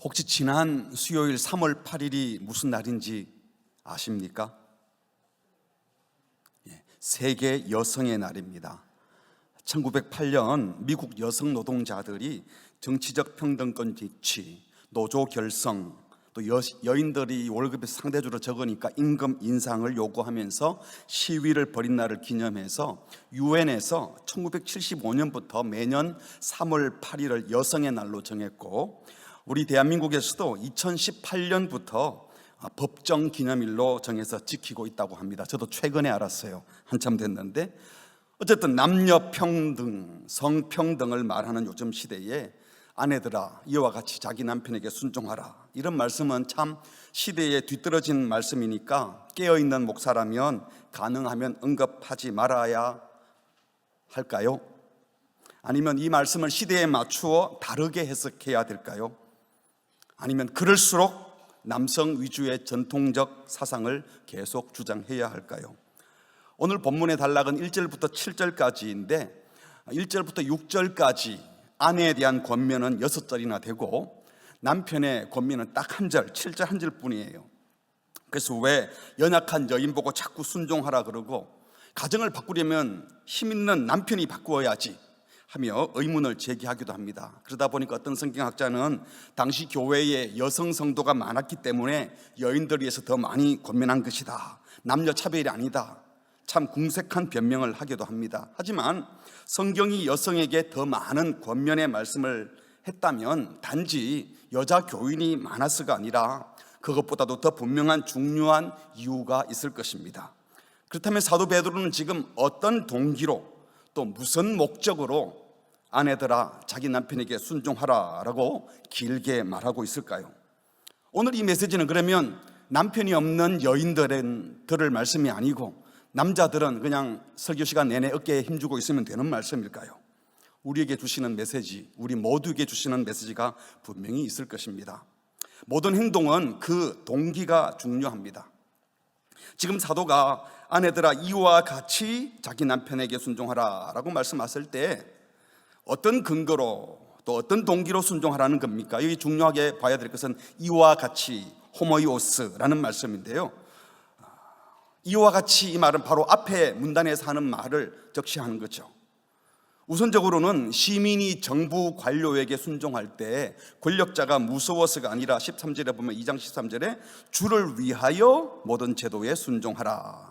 혹시 지난 수요일 3월 8일이 무슨 날인지 아십니까? 세계 여성의 날입니다. 1908년 미국 여성 노동자들이 정치적 평등권 쟁취, 노조 결성, 또 여인들이 월급이 상대적으로 적으니까 임금 인상을 요구하면서 시위를 벌인 날을 기념해서 유엔에서 1975년부터 매년 3월 8일을 여성의 날로 정했고, 우리 대한민국에서도 2018년부터 법정 기념일로 정해서 지키고 있다고 합니다. 저도 최근에 알았어요. 한참 됐는데, 어쨌든 남녀 평등, 성평등을 말하는 요즘 시대에 아내들아 이와 같이 자기 남편에게 순종하라, 이런 말씀은 참 시대에 뒤떨어진 말씀이니까 깨어있는 목사라면 가능하면 언급하지 말아야 할까요? 아니면 이 말씀을 시대에 맞추어 다르게 해석해야 될까요? 아니면 그럴수록 남성 위주의 전통적 사상을 계속 주장해야 할까요? 오늘 본문의 단락은 1절부터 7절까지인데 1절부터 6절까지 아내에 대한 권면은 6절이나 되고 남편의 권면은 딱 한 절, 7절 한 절뿐이에요. 그래서 왜 연약한 여인 보고 자꾸 순종하라 그러고 가정을 바꾸려면 힘 있는 남편이 바꾸어야지 하며 의문을 제기하기도 합니다. 그러다 보니까 어떤 성경학자는 당시 교회에 여성 성도가 많았기 때문에 여인들을 위해서 더 많이 권면한 것이다, 남녀 차별이 아니다, 참 궁색한 변명을 하기도 합니다. 하지만 성경이 여성에게 더 많은 권면의 말씀을 했다면 단지 여자 교인이 많아서가 아니라 그것보다도 더 분명한 중요한 이유가 있을 것입니다. 그렇다면 사도 베드로는 지금 어떤 동기로 또 무슨 목적으로 아내들아 자기 남편에게 순종하라 라고 길게 말하고 있을까요? 오늘 이 메시지는 그러면 남편이 없는 여인들은 들을 말씀이 아니고 남자들은 그냥 설교 시간 내내 어깨에 힘주고 있으면 되는 말씀일까요? 우리에게 주시는 메시지, 우리 모두에게 주시는 메시지가 분명히 있을 것입니다. 모든 행동은 그 동기가 중요합니다. 지금 사도가 아내들아 이와 같이 자기 남편에게 순종하라 라고 말씀하실 때 어떤 근거로 또 어떤 동기로 순종하라는 겁니까? 여기 중요하게 봐야 될 것은 이와 같이, 호모이오스라는 말씀인데요, 이와 같이 이 말은 바로 앞에 문단에서 하는 말을 적시하는 거죠. 우선적으로는 시민이 정부 관료에게 순종할 때 권력자가 무서워서가 아니라 13절에 보면 2장 13절에 주를 위하여 모든 제도에 순종하라,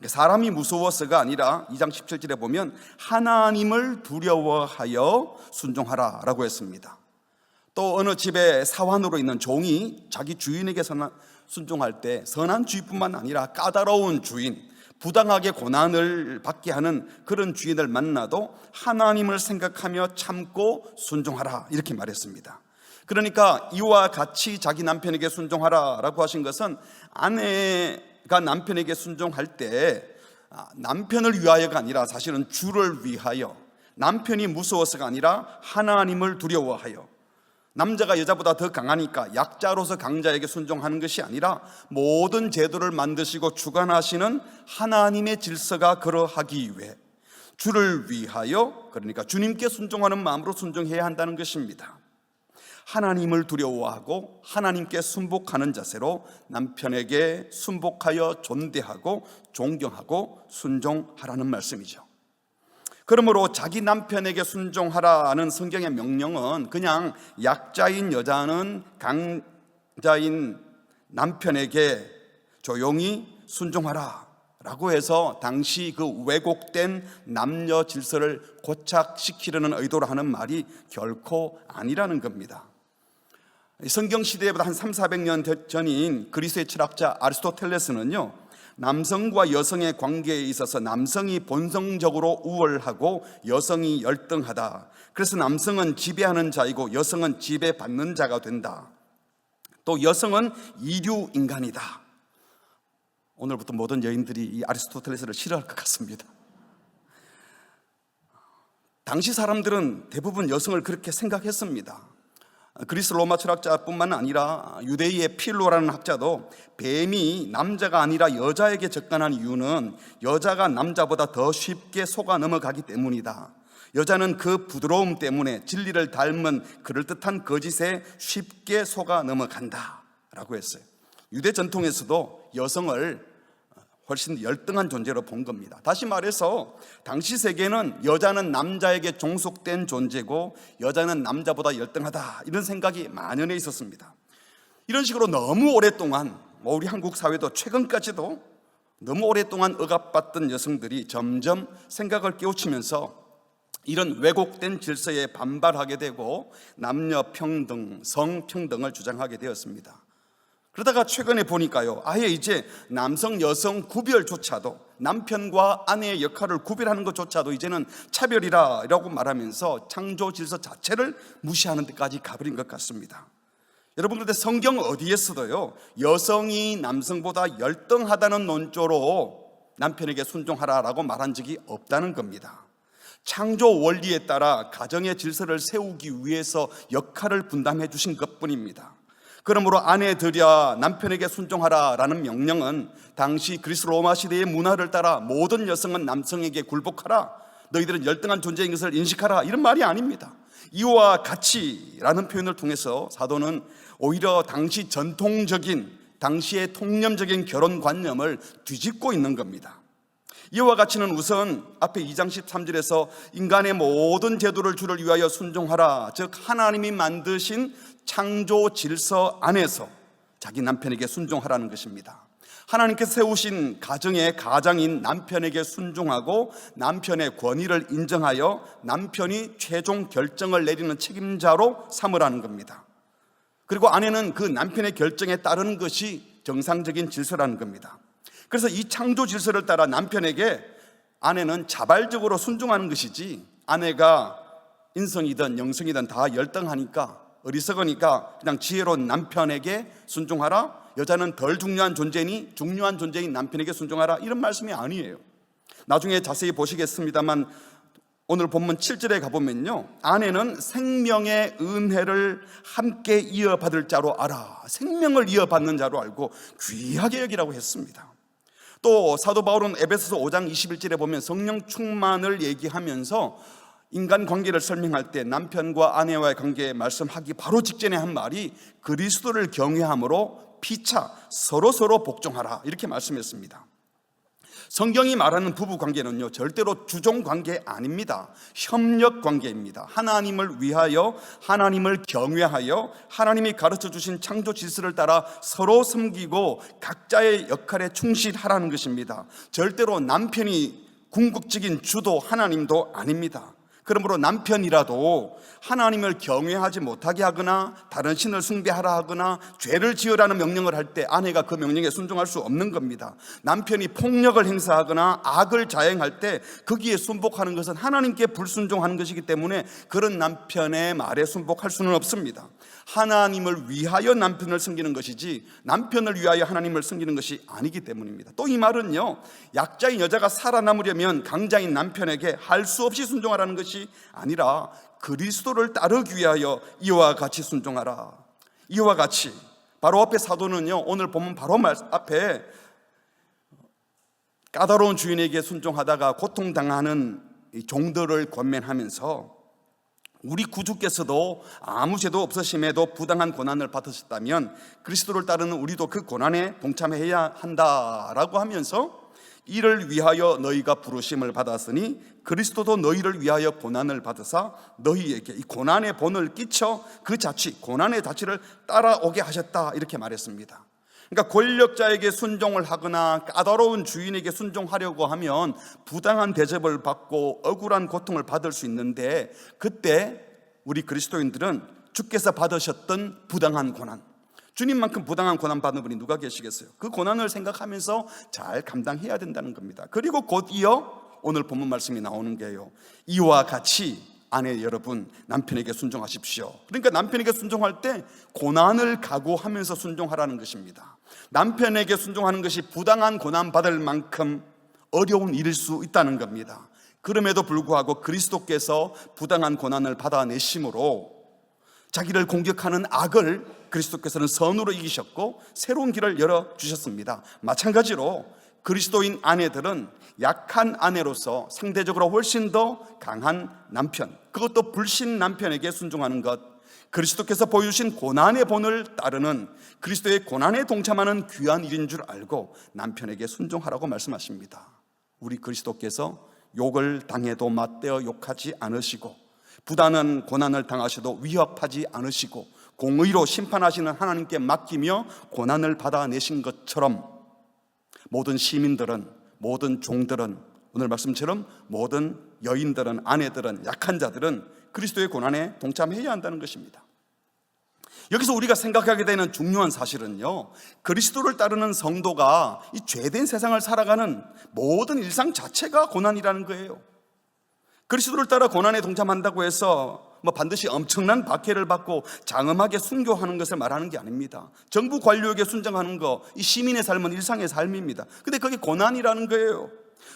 사람이 무서워서가 아니라 2장 17절에 보면 하나님을 두려워하여 순종하라 라고 했습니다. 또 어느 집에 사환으로 있는 종이 자기 주인에게 순종할 때 선한 주인뿐만 아니라 까다로운 주인, 부당하게 고난을 받게 하는 그런 주인을 만나도 하나님을 생각하며 참고 순종하라 이렇게 말했습니다. 그러니까 이와 같이 자기 남편에게 순종하라 라고 하신 것은 아내가 남편에게 순종할 때 남편을 위하여가 아니라 사실은 주를 위하여, 남편이 무서워서가 아니라 하나님을 두려워하여, 남자가 여자보다 더 강하니까 약자로서 강자에게 순종하는 것이 아니라 모든 제도를 만드시고 주관하시는 하나님의 질서가 그러하기 위해 주를 위하여, 그러니까 주님께 순종하는 마음으로 순종해야 한다는 것입니다. 하나님을 두려워하고 하나님께 순복하는 자세로 남편에게 순복하여 존대하고 존경하고 순종하라는 말씀이죠. 그러므로 자기 남편에게 순종하라는 성경의 명령은 그냥 약자인 여자는 강자인 남편에게 조용히 순종하라 라고 해서 당시 그 왜곡된 남녀 질서를 고착시키려는 의도로 하는 말이 결코 아니라는 겁니다. 성경 시대보다 한 300~400년 전인 그리스의 철학자 아리스토텔레스는요, 남성과 여성의 관계에 있어서 남성이 본성적으로 우월하고 여성이 열등하다, 그래서 남성은 지배하는 자이고 여성은 지배받는 자가 된다, 또 여성은 이류 인간이다. 오늘부터 모든 여인들이 이 아리스토텔레스를 싫어할 것 같습니다. 당시 사람들은 대부분 여성을 그렇게 생각했습니다. 그리스 로마 철학자뿐만 아니라 유대인의 필로라는 학자도 뱀이 남자가 아니라 여자에게 접근한 이유는 여자가 남자보다 더 쉽게 속아 넘어가기 때문이다, 여자는 그 부드러움 때문에 진리를 닮은 그럴듯한 거짓에 쉽게 속아 넘어간다라고 했어요. 유대 전통에서도 여성을 훨씬 열등한 존재로 본 겁니다. 다시 말해서 당시 세계는 여자는 남자에게 종속된 존재고 여자는 남자보다 열등하다, 이런 생각이 만연해 있었습니다. 이런 식으로 너무 오랫동안, 우리 한국 사회도 최근까지도 너무 오랫동안 억압받던 여성들이 점점 생각을 깨우치면서 이런 왜곡된 질서에 반발하게 되고 남녀 평등, 성평등을 주장하게 되었습니다. 그러다가 최근에 보니까요, 아예 이제 남성 여성 구별조차도, 남편과 아내의 역할을 구별하는 것조차도 이제는 차별이라고 말하면서 창조 질서 자체를 무시하는 데까지 가버린 것 같습니다. 여러분, 그런데 성경 어디에서도요 여성이 남성보다 열등하다는 논조로 남편에게 순종하라라고 말한 적이 없다는 겁니다. 창조 원리에 따라 가정의 질서를 세우기 위해서 역할을 분담해 주신 것뿐입니다. 그러므로 아내들이야 남편에게 순종하라라는 명령은 당시 그리스 로마 시대의 문화를 따라 모든 여성은 남성에게 굴복하라, 너희들은 열등한 존재인 것을 인식하라, 이런 말이 아닙니다. 이와 같이라는 표현을 통해서 사도는 오히려 당시 전통적인, 당시의 통념적인 결혼관념을 뒤집고 있는 겁니다. 이와 같이는 우선 앞에 2장 13절에서 인간의 모든 제도를 주를 위하여 순종하라, 즉 하나님이 만드신 창조 질서 안에서 자기 남편에게 순종하라는 것입니다. 하나님께서 세우신 가정의 가장인 남편에게 순종하고 남편의 권위를 인정하여 남편이 최종 결정을 내리는 책임자로 삼으라는 겁니다. 그리고 아내는 그 남편의 결정에 따르는 것이 정상적인 질서라는 겁니다. 그래서 이 창조 질서를 따라 남편에게 아내는 자발적으로 순종하는 것이지, 아내가 인성이든 영성이든 다 열등하니까, 어리석으니까 그냥 지혜로운 남편에게 순종하라, 여자는 덜 중요한 존재니 중요한 존재인 남편에게 순종하라, 이런 말씀이 아니에요. 나중에 자세히 보시겠습니다만 오늘 본문 7절에 가보면요, 아내는 생명의 은혜를 함께 이어받을 자로 알아, 생명을 이어받는 자로 알고 귀하게 여기라고 했습니다. 또 사도 바울은 에베소서 5장 21절에 보면 성령 충만을 얘기하면서 인간 관계를 설명할 때 남편과 아내와의 관계 말씀하기 바로 직전에 한 말이 그리스도를 경외함으로 피차 서로 복종하라, 이렇게 말씀했습니다. 성경이 말하는 부부관계는요 절대로 주종관계 아닙니다. 협력관계입니다. 하나님을 위하여, 하나님을 경외하여 하나님이 가르쳐 주신 창조 질서를 따라 서로 섬기고 각자의 역할에 충실하라는 것입니다. 절대로 남편이 궁극적인 주도 하나님도 아닙니다. 그러므로 남편이라도 하나님을 경외하지 못하게 하거나 다른 신을 숭배하라 하거나 죄를 지으라는 명령을 할 때 아내가 그 명령에 순종할 수 없는 겁니다. 남편이 폭력을 행사하거나 악을 자행할 때 거기에 순복하는 것은 하나님께 불순종하는 것이기 때문에 그런 남편의 말에 순복할 수는 없습니다. 하나님을 위하여 남편을 섬기는 것이지 남편을 위하여 하나님을 섬기는 것이 아니기 때문입니다. 또 이 말은요, 약자인 여자가 살아남으려면 강자인 남편에게 할 수 없이 순종하라는 것이 아니라 그리스도를 따르기 위하여 이와 같이 순종하라. 이와 같이, 바로 앞에 사도는요 오늘 보면 바로 앞에 까다로운 주인에게 순종하다가 고통당하는 종들을 권면하면서 우리 구주께서도 아무 죄도 없으심에도 부당한 고난을 받으셨다면 그리스도를 따르는 우리도 그 고난에 동참해야 한다라고 하면서 이를 위하여 너희가 부르심을 받았으니 그리스도도 너희를 위하여 고난을 받으사 너희에게 이 고난의 본을 끼쳐 그 자취, 고난의 자취를 따라오게 하셨다, 이렇게 말했습니다. 그러니까 권력자에게 순종을 하거나 까다로운 주인에게 순종하려고 하면 부당한 대접을 받고 억울한 고통을 받을 수 있는데, 그때 우리 그리스도인들은 주께서 받으셨던 부당한 고난, 주님만큼 부당한 고난 받는 분이 누가 계시겠어요? 그 고난을 생각하면서 잘 감당해야 된다는 겁니다. 그리고 곧 이어 오늘 본문 말씀이 나오는 게요, 이와 같이 아내 여러분 남편에게 순종하십시오. 그러니까 남편에게 순종할 때 고난을 각오하면서 순종하라는 것입니다. 남편에게 순종하는 것이 부당한 고난 받을 만큼 어려운 일일 수 있다는 겁니다. 그럼에도 불구하고 그리스도께서 부당한 고난을 받아내심으로 자기를 공격하는 악을 그리스도께서는 선으로 이기셨고 새로운 길을 열어주셨습니다. 마찬가지로 그리스도인 아내들은 약한 아내로서 상대적으로 훨씬 더 강한 남편, 그것도 불신 남편에게 순종하는 것, 그리스도께서 보여주신 고난의 본을 따르는, 그리스도의 고난에 동참하는 귀한 일인 줄 알고 남편에게 순종하라고 말씀하십니다. 우리 그리스도께서 욕을 당해도 맞대어 욕하지 않으시고, 부단한 고난을 당하셔도 위협하지 않으시고, 공의로 심판하시는 하나님께 맡기며 고난을 받아내신 것처럼 모든 시민들은, 모든 종들은, 오늘 말씀처럼 모든 여인들은, 아내들은, 약한 자들은 그리스도의 고난에 동참해야 한다는 것입니다. 여기서 우리가 생각하게 되는 중요한 사실은요, 그리스도를 따르는 성도가 이 죄된 세상을 살아가는 모든 일상 자체가 고난이라는 거예요. 그리스도를 따라 고난에 동참한다고 해서 반드시 엄청난 박해를 받고 장엄하게 순교하는 것을 말하는 게 아닙니다. 정부 관료에게 순종하는 거, 이 시민의 삶은 일상의 삶입니다. 근데 그게 고난이라는 거예요.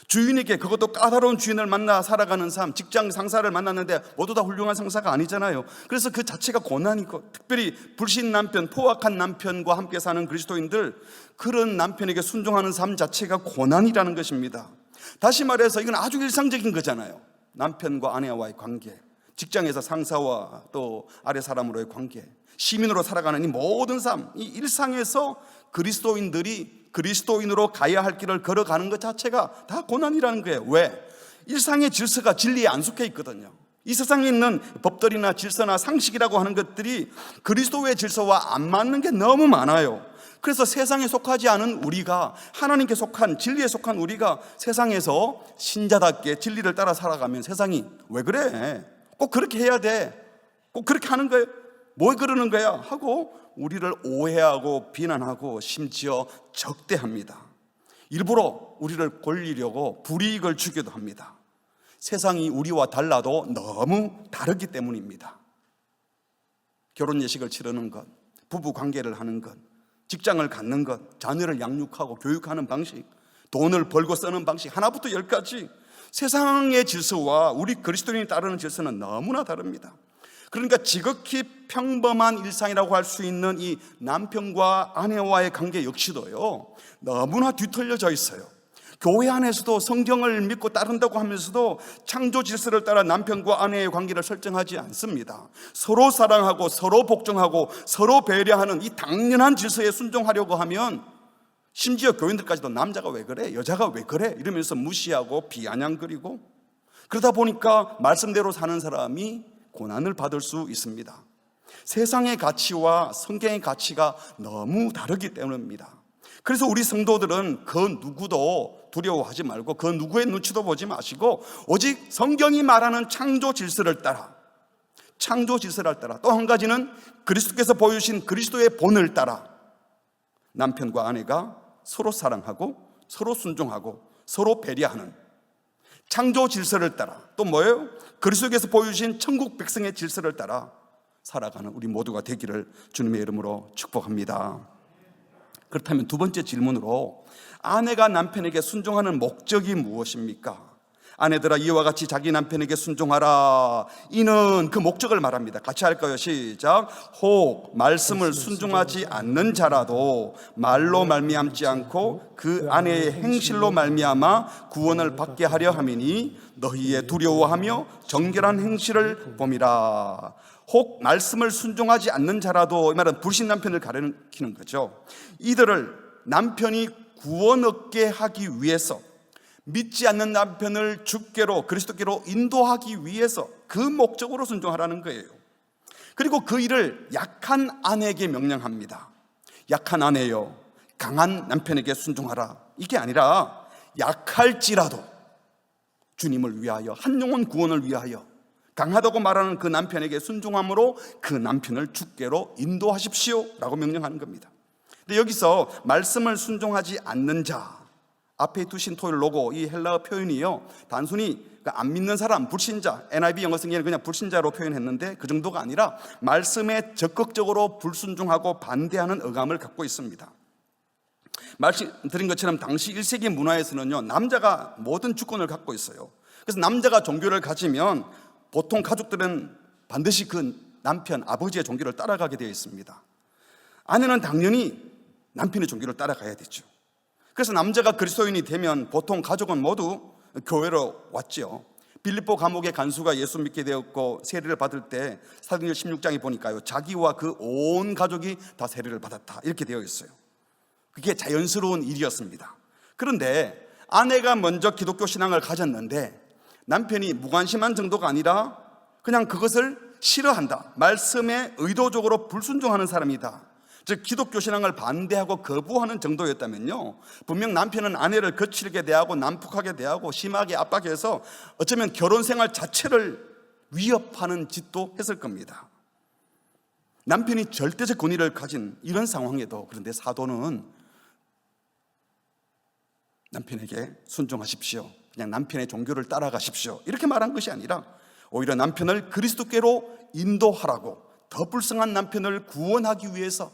주인에게, 그것도 까다로운 주인을 만나 살아가는 삶, 직장 상사를 만났는데 모두 다 훌륭한 상사가 아니잖아요. 그래서 그 자체가 고난이고, 특별히 불신 남편, 포악한 남편과 함께 사는 그리스도인들, 그런 남편에게 순종하는 삶 자체가 고난이라는 것입니다. 다시 말해서 이건 아주 일상적인 거잖아요. 남편과 아내와의 관계, 직장에서 상사와 또 아래 사람으로의 관계, 시민으로 살아가는 이 모든 삶, 이 일상에서 그리스도인들이 그리스도인으로 가야 할 길을 걸어가는 것 자체가 다 고난이라는 거예요. 왜? 일상의 질서가 진리에 안 속해 있거든요. 이 세상에 있는 법들이나 질서나 상식이라고 하는 것들이 그리스도의 질서와 안 맞는 게 너무 많아요. 그래서 세상에 속하지 않은 우리가, 하나님께 속한, 진리에 속한 우리가 세상에서 신자답게 진리를 따라 살아가면 세상이 왜 그래? 꼭 그렇게 해야 돼? 꼭 그렇게 하는 거예요? 뭐 그러는 거야? 하고 우리를 오해하고 비난하고 심지어 적대합니다. 일부러 우리를 골리려고 불이익을 주기도 합니다. 세상이 우리와 달라도 너무 다르기 때문입니다. 결혼 예식을 치르는 것, 부부 관계를 하는 것, 직장을 갖는 것, 자녀를 양육하고 교육하는 방식, 돈을 벌고 쓰는 방식, 하나부터 열까지 세상의 질서와 우리 그리스도인이 따르는 질서는 너무나 다릅니다. 그러니까 지극히 평범한 일상이라고 할 수 있는 이 남편과 아내와의 관계 역시도요, 너무나 뒤틀려져 있어요. 교회 안에서도 성경을 믿고 따른다고 하면서도 창조 질서를 따라 남편과 아내의 관계를 설정하지 않습니다. 서로 사랑하고 서로 복종하고 서로 배려하는 이 당연한 질서에 순종하려고 하면 심지어 교인들까지도 남자가 왜 그래? 여자가 왜 그래? 이러면서 무시하고 비아냥거리고, 그러다 보니까 말씀대로 사는 사람이 고난을 받을 수 있습니다. 세상의 가치와 성경의 가치가 너무 다르기 때문입니다. 그래서 우리 성도들은 그 누구도 두려워하지 말고 그 누구의 눈치도 보지 마시고 오직 성경이 말하는 창조 질서를 따라, 창조 질서를 따라, 또 한 가지는 그리스도께서 보여주신 그리스도의 본을 따라 남편과 아내가 서로 사랑하고 서로 순종하고 서로 배려하는 창조 질서를 따라, 또 뭐예요? 그리스도께서 보여주신 천국 백성의 질서를 따라 살아가는 우리 모두가 되기를 주님의 이름으로 축복합니다. 그렇다면 두 번째 질문으로, 아내가 남편에게 순종하는 목적이 무엇입니까? 아내들아 이와 같이 자기 남편에게 순종하라. 이는 그 목적을 말합니다. 같이 할까요? 시작. 혹 말씀을 순종하지 않는 자라도 말로 말미암지 않고 그 아내의 행실로 말미암아 구원을 받게 하려 함이니 너희의 두려워하며 정결한 행실을 봄이라. 혹 말씀을 순종하지 않는 자라도, 이 말은 불신 남편을 가리키는 거죠. 이들을 남편이 구원 얻게 하기 위해서, 믿지 않는 남편을 주께로, 그리스도께로 인도하기 위해서 그 목적으로 순종하라는 거예요. 그리고 그 일을 약한 아내에게 명령합니다. 약한 아내여, 강한 남편에게 순종하라. 이게 아니라 약할지라도 주님을 위하여, 한 영혼 구원을 위하여 강하다고 말하는 그 남편에게 순종함으로 그 남편을 주께로 인도하십시오 라고 명령하는 겁니다. 근데 여기서 말씀을 순종하지 않는 자, 앞에 두신 토요일 로고, 이 헬라어 표현이요, 단순히 안 믿는 사람, 불신자, NIV 영어 성경에는 그냥 불신자로 표현했는데 그 정도가 아니라 말씀에 적극적으로 불순종하고 반대하는 어감을 갖고 있습니다. 말씀드린 것처럼 당시 1세기 문화에서는요, 남자가 모든 주권을 갖고 있어요. 그래서 남자가 종교를 가지면 보통 가족들은 반드시 그 남편, 아버지의 종교를 따라가게 되어 있습니다. 아내는 당연히 남편의 종교를 따라가야 되죠. 그래서 남자가 그리스도인이 되면 보통 가족은 모두 교회로 왔죠. 빌립보 감옥의 간수가 예수 믿게 되었고 세례를 받을 때 사도행전 16장에 보니까요, 자기와 그 온 가족이 다 세례를 받았다 이렇게 되어 있어요. 그게 자연스러운 일이었습니다. 그런데 아내가 먼저 기독교 신앙을 가졌는데 남편이 무관심한 정도가 아니라 그냥 그것을 싫어한다, 말씀에 의도적으로 불순종하는 사람이다, 즉 기독교 신앙을 반대하고 거부하는 정도였다면요, 분명 남편은 아내를 거칠게 대하고 난폭하게 대하고 심하게 압박해서 어쩌면 결혼 생활 자체를 위협하는 짓도 했을 겁니다. 남편이 절대적 권위를 가진 이런 상황에도 그런데 사도는 남편에게 순종하십시오, 그냥 남편의 종교를 따라가십시오 이렇게 말한 것이 아니라 오히려 남편을 그리스도께로 인도하라고, 더 불쌍한 남편을 구원하기 위해서,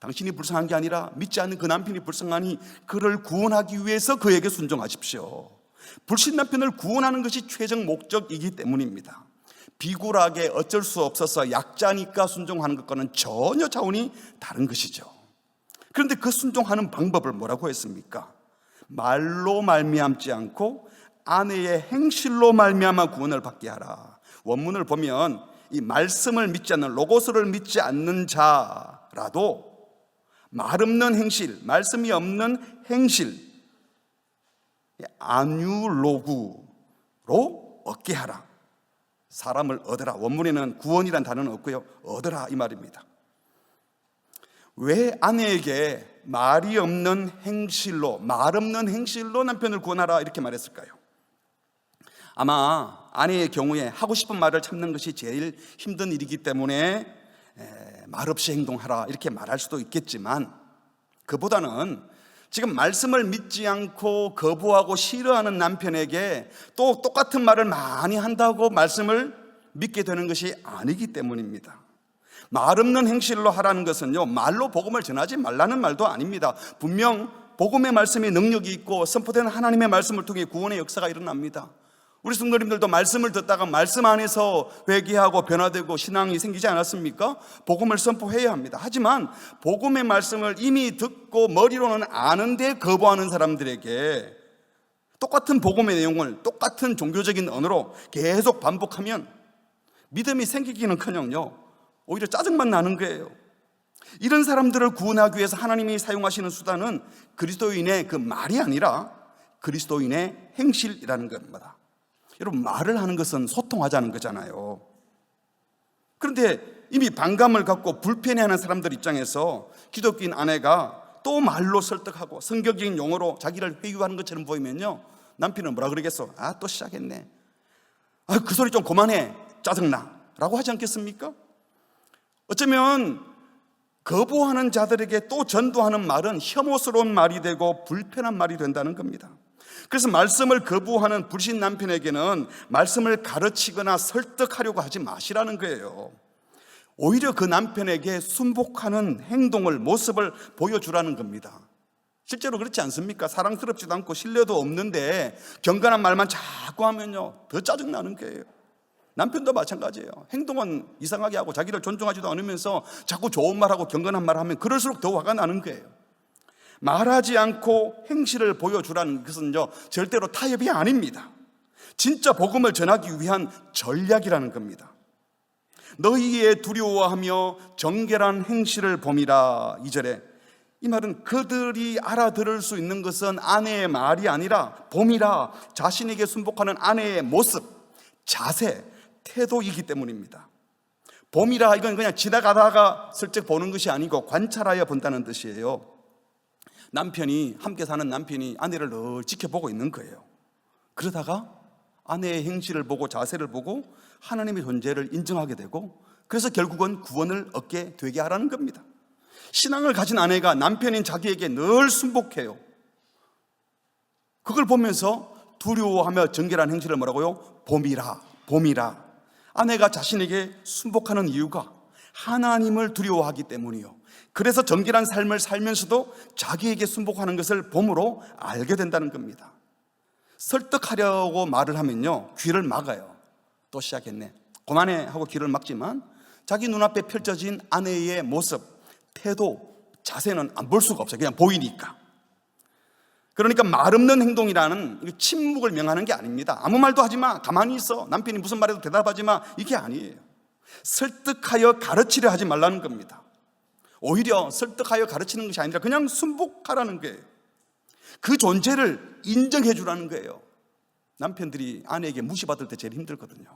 당신이 불쌍한 게 아니라 믿지 않는 그 남편이 불쌍하니 그를 구원하기 위해서 그에게 순종하십시오. 불신 남편을 구원하는 것이 최종 목적이기 때문입니다. 비굴하게 어쩔 수 없어서 약자니까 순종하는 것과는 전혀 차원이 다른 것이죠. 그런데 그 순종하는 방법을 뭐라고 했습니까? 말로 말미암지 않고 아내의 행실로 말미암아 구원을 받게 하라. 원문을 보면 이 말씀을 믿지 않는, 로고스를 믿지 않는 자라도 말 없는 행실, 말씀이 없는 행실, 아뉴로구로 얻게 하라. 사람을 얻으라. 원문에는 구원이란 단어는 없고요, 얻으라 이 말입니다. 왜 아내에게 말이 없는 행실로, 말 없는 행실로 남편을 구원하라 이렇게 말했을까요? 아마 아내의 경우에 하고 싶은 말을 참는 것이 제일 힘든 일이기 때문에 말없이 행동하라 이렇게 말할 수도 있겠지만, 그보다는 지금 말씀을 믿지 않고 거부하고 싫어하는 남편에게 또 똑같은 말을 많이 한다고 말씀을 믿게 되는 것이 아니기 때문입니다. 말 없는 행실로 하라는 것은요, 말로 복음을 전하지 말라는 말도 아닙니다. 분명 복음의 말씀이 능력이 있고 선포되는 하나님의 말씀을 통해 구원의 역사가 일어납니다. 우리 성도님들도 말씀을 듣다가 말씀 안에서 회개하고 변화되고 신앙이 생기지 않았습니까? 복음을 선포해야 합니다. 하지만 복음의 말씀을 이미 듣고 머리로는 아는데 거부하는 사람들에게 똑같은 복음의 내용을 똑같은 종교적인 언어로 계속 반복하면 믿음이 생기기는커녕요, 오히려 짜증만 나는 거예요. 이런 사람들을 구원하기 위해서 하나님이 사용하시는 수단은 그리스도인의 그 말이 아니라 그리스도인의 행실이라는 겁니다. 여러분, 말을 하는 것은 소통하자는 거잖아요. 그런데 이미 반감을 갖고 불편해하는 사람들 입장에서 기독교인 아내가 또 말로 설득하고 성경적인 용어로 자기를 회유하는 것처럼 보이면요, 남편은 뭐라 그러겠어? 아, 또 시작했네. 아, 그 소리 좀 그만해. 짜증나. 라고 하지 않겠습니까? 어쩌면 거부하는 자들에게 또 전도하는 말은 혐오스러운 말이 되고 불편한 말이 된다는 겁니다. 그래서 말씀을 거부하는 불신 남편에게는 말씀을 가르치거나 설득하려고 하지 마시라는 거예요. 오히려 그 남편에게 순복하는 행동을, 모습을 보여주라는 겁니다. 실제로 그렇지 않습니까? 사랑스럽지도 않고 신뢰도 없는데 경건한 말만 자꾸 하면요, 더 짜증나는 거예요. 남편도 마찬가지예요. 행동은 이상하게 하고 자기를 존중하지도 않으면서 자꾸 좋은 말하고 경건한 말 하면 그럴수록 더 화가 나는 거예요. 말하지 않고 행실을 보여주라는 것은요, 절대로 타협이 아닙니다. 진짜 복음을 전하기 위한 전략이라는 겁니다. 너희의 두려워하며 정결한 행실을 봄이라. 2절에 이 말은 그들이 알아들을 수 있는 것은 아내의 말이 아니라 봄이라, 자신에게 순복하는 아내의 모습, 자세, 태도이기 때문입니다. 봄이라 이건 그냥 지나가다가 슬쩍 보는 것이 아니고 관찰하여 본다는 뜻이에요. 남편이, 함께 사는 남편이 아내를 늘 지켜보고 있는 거예요. 그러다가 아내의 행실을 보고 자세를 보고 하나님의 존재를 인정하게 되고, 그래서 결국은 구원을 얻게 되게 하라는 겁니다. 신앙을 가진 아내가 남편인 자기에게 늘 순복해요. 그걸 보면서 두려워하며 정결한 행실을 뭐라고요? 봄이라, 봄이라. 아내가 자신에게 순복하는 이유가 하나님을 두려워하기 때문이요, 그래서 정결한 삶을 살면서도 자기에게 순복하는 것을 봄으로 알게 된다는 겁니다. 설득하려고 말을 하면요, 귀를 막아요. 또 시작했네. 그만해 하고 귀를 막지만 자기 눈앞에 펼쳐진 아내의 모습, 태도, 자세는 안 볼 수가 없어요. 그냥 보이니까. 그러니까 말 없는 행동이라는 침묵을 명하는 게 아닙니다. 아무 말도 하지 마, 가만히 있어, 남편이 무슨 말해도 대답하지 마, 이게 아니에요. 설득하여 가르치려 하지 말라는 겁니다. 오히려 설득하여 가르치는 것이 아니라 그냥 순복하라는 거예요. 그 존재를 인정해 주라는 거예요. 남편들이 아내에게 무시받을 때 제일 힘들거든요.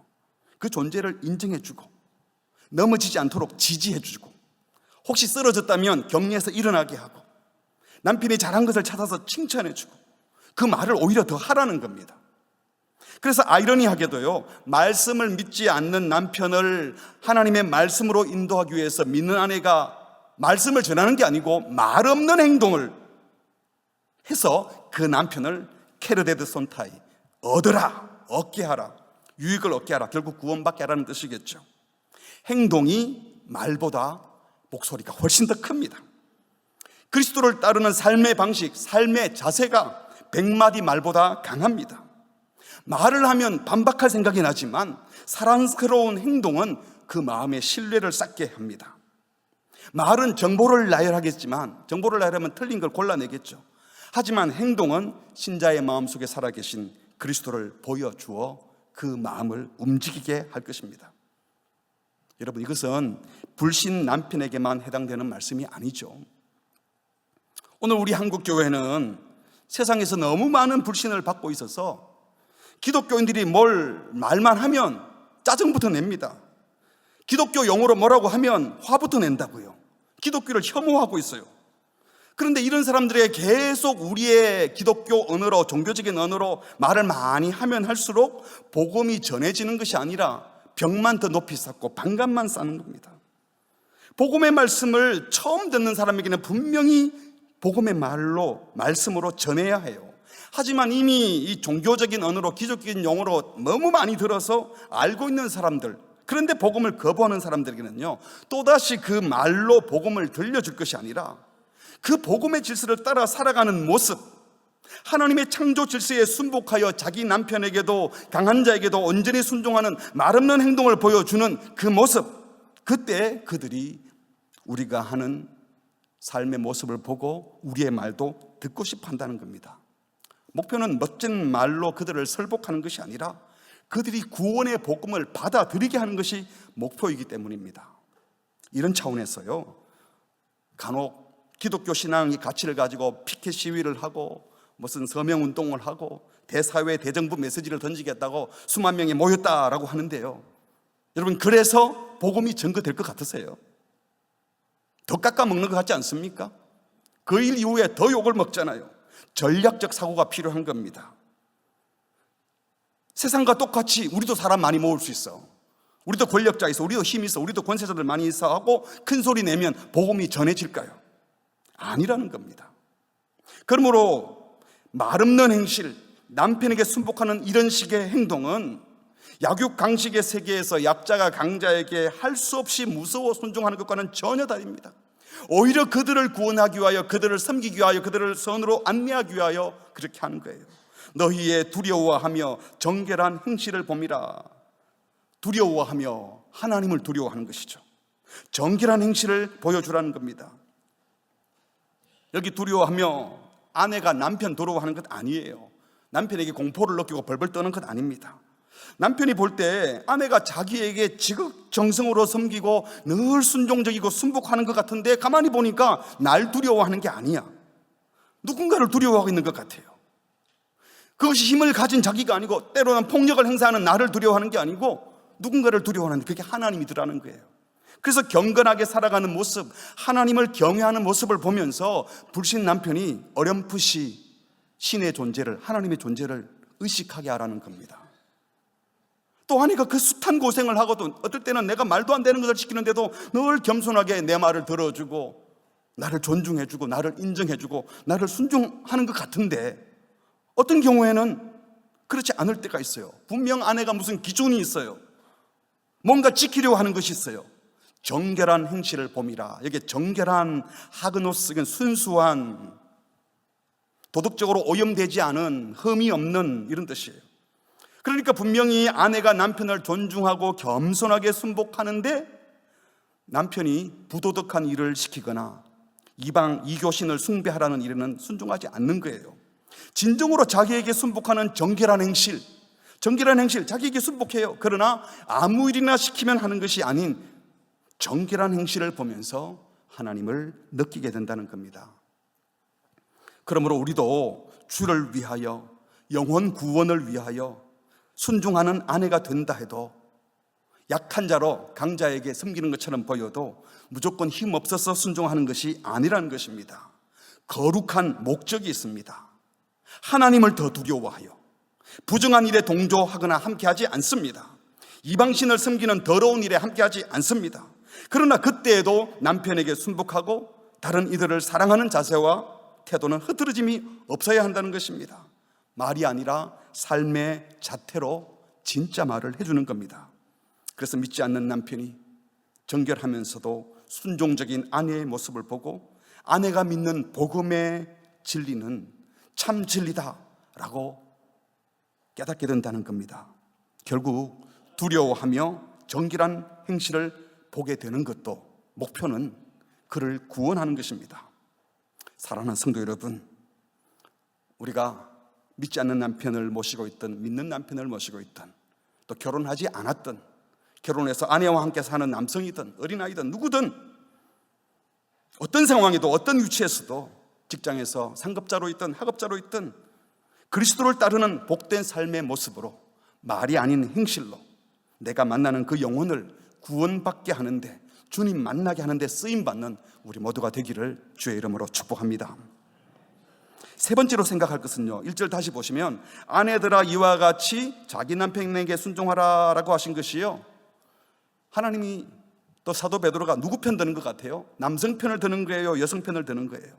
그 존재를 인정해 주고, 넘어지지 않도록 지지해 주고, 혹시 쓰러졌다면 격리해서 일어나게 하고, 남편이 잘한 것을 찾아서 칭찬해 주고, 그 말을 오히려 더 하라는 겁니다. 그래서 아이러니하게도요, 말씀을 믿지 않는 남편을 하나님의 말씀으로 인도하기 위해서 믿는 아내가 말씀을 전하는 게 아니고 말 없는 행동을 해서 그 남편을 캐르데드 손타이, 얻으라, 얻게 하라, 유익을 얻게 하라, 결국 구원받게 하라는 뜻이겠죠. 행동이 말보다 목소리가 훨씬 더 큽니다. 그리스도를 따르는 삶의 방식, 삶의 자세가 100마디 말보다 강합니다. 말을 하면 반박할 생각이 나지만 사랑스러운 행동은 그 마음의 신뢰를 쌓게 합니다. 말은 정보를 나열하겠지만, 정보를 나열하면 틀린 걸 골라내겠죠. 하지만 행동은 신자의 마음속에 살아계신 그리스도를 보여주어 그 마음을 움직이게 할 것입니다. 여러분, 이것은 불신 남편에게만 해당되는 말씀이 아니죠. 오늘 우리 한국 교회는 세상에서 너무 많은 불신을 받고 있어서 기독교인들이 뭘 말만 하면 짜증부터 냅니다. 기독교 용어로 뭐라고 하면 화부터 낸다고요. 기독교를 혐오하고 있어요. 그런데 이런 사람들에게 계속 우리의 기독교 언어로, 종교적인 언어로 말을 많이 하면 할수록 복음이 전해지는 것이 아니라 벽만 더 높이 쌓고 반감만 쌓는 겁니다. 복음의 말씀을 처음 듣는 사람에게는 분명히 복음의 말씀으로 전해야 해요. 하지만 이미 이 종교적인 언어로, 기독교적인 용어로 너무 많이 들어서 알고 있는 사람들, 그런데 복음을 거부하는 사람들에게는요, 또다시 그 말로 복음을 들려줄 것이 아니라 그 복음의 질서를 따라 살아가는 모습, 하나님의 창조 질서에 순복하여 자기 남편에게도, 강한 자에게도 온전히 순종하는 말 없는 행동을 보여주는 그 모습, 그때 그들이 우리가 하는 삶의 모습을 보고 우리의 말도 듣고 싶어 한다는 겁니다. 목표는 멋진 말로 그들을 설복하는 것이 아니라 그들이 구원의 복음을 받아들이게 하는 것이 목표이기 때문입니다. 이런 차원에서요, 간혹 기독교 신앙의 가치를 가지고 피켓 시위를 하고 무슨 서명운동을 하고 대사회 대정부 메시지를 던지겠다고 수만 명이 모였다라고 하는데요, 여러분, 그래서 복음이 증거될 것 같으세요? 더 깎아먹는 것 같지 않습니까? 그 일 이후에 더 욕을 먹잖아요. 전략적 사고가 필요한 겁니다. 세상과 똑같이 우리도 사람 많이 모을 수 있어, 우리도 권력자 있어, 우리도 힘 있어, 우리도 권세자들 많이 있어 하고 큰 소리 내면 복음이 전해질까요? 아니라는 겁니다. 그러므로 말 없는 행실, 남편에게 순복하는 이런 식의 행동은 약육강식의 세계에서 약자가 강자에게 할 수 없이 무서워 순종하는 것과는 전혀 다릅니다. 오히려 그들을 구원하기 위하여, 그들을 섬기기 위하여, 그들을 선으로 안내하기 위하여 그렇게 하는 거예요. 너희의 두려워하며 정결한 행실을 봄이라. 두려워하며 하나님을 두려워하는 것이죠. 정결한 행실을 보여주라는 겁니다. 여기 두려워하며 아내가 남편 두려워하는 것 아니에요. 남편에게 공포를 느끼고 벌벌 떠는 것 아닙니다. 남편이 볼 때 아내가 자기에게 지극정성으로 섬기고 늘 순종적이고 순복하는 것 같은데 가만히 보니까 날 두려워하는 게 아니야. 누군가를 두려워하고 있는 것 같아요. 그것이 힘을 가진 자기가 아니고, 때로는 폭력을 행사하는 나를 두려워하는 게 아니고 누군가를 두려워하는데 그게 하나님이더라는 거예요. 그래서 경건하게 살아가는 모습, 하나님을 경외하는 모습을 보면서 불신 남편이 어렴풋이 신의 존재를, 하나님의 존재를 의식하게 하라는 겁니다. 또 아내가 그 숱한 고생을 하고도 어떨 때는 내가 말도 안 되는 것을 시키는데도 늘 겸손하게 내 말을 들어주고 나를 존중해주고 나를 인정해주고 나를 순종하는 것 같은데, 어떤 경우에는 그렇지 않을 때가 있어요. 분명 아내가 무슨 기준이 있어요. 뭔가 지키려고 하는 것이 있어요. 정결한 행실을 봄이라. 여기 정결한, 하그노스, 순수한, 도덕적으로 오염되지 않은, 흠이 없는, 이런 뜻이에요. 그러니까 분명히 아내가 남편을 존중하고 겸손하게 순복하는데 남편이 부도덕한 일을 시키거나 이교신을 숭배하라는 일에는 순종하지 않는 거예요. 진정으로 자기에게 순복하는 정결한 행실, 자기에게 순복해요. 그러나 아무 일이나 시키면 하는 것이 아닌 정결한 행실을 보면서 하나님을 느끼게 된다는 겁니다. 그러므로 우리도 주를 위하여, 영혼 구원을 위하여 순종하는 아내가 된다 해도 약한 자로 강자에게 섬기는 것처럼 보여도 무조건 힘없어서 순종하는 것이 아니라는 것입니다. 거룩한 목적이 있습니다. 하나님을 더 두려워하여 부정한 일에 동조하거나 함께하지 않습니다. 이방신을 섬기는 더러운 일에 함께하지 않습니다. 그러나 그때에도 남편에게 순복하고 다른 이들을 사랑하는 자세와 태도는 흐트러짐이 없어야 한다는 것입니다. 말이 아니라 삶의 자태로 진짜 말을 해주는 겁니다. 그래서 믿지 않는 남편이 정결하면서도 순종적인 아내의 모습을 보고 아내가 믿는 복음의 진리는 참 진리다라고 깨닫게 된다는 겁니다. 결국 두려워하며 정결한 행실을 보게 되는 것도 목표는 그를 구원하는 것입니다. 사랑하는 성도 여러분, 우리가 믿지 않는 남편을 모시고 있든 믿는 남편을 모시고 있든 또 결혼하지 않았든 결혼해서 아내와 함께 사는 남성이든 어린아이든 누구든 어떤 상황에도 어떤 위치에서도 직장에서 상급자로 있든 하급자로 있든 그리스도를 따르는 복된 삶의 모습으로 말이 아닌 행실로 내가 만나는 그 영혼을 구원받게 하는데, 주님 만나게 하는데 쓰임받는 우리 모두가 되기를 주의 이름으로 축복합니다. 세 번째로 생각할 것은요, 1절 다시 보시면 아내들아 이와 같이 자기 남편에게 순종하라 라고 하신 것이요, 하나님이 또 사도 베드로가 누구 편 드는 것 같아요? 남성 편을 드는 거예요? 여성 편을 드는 거예요?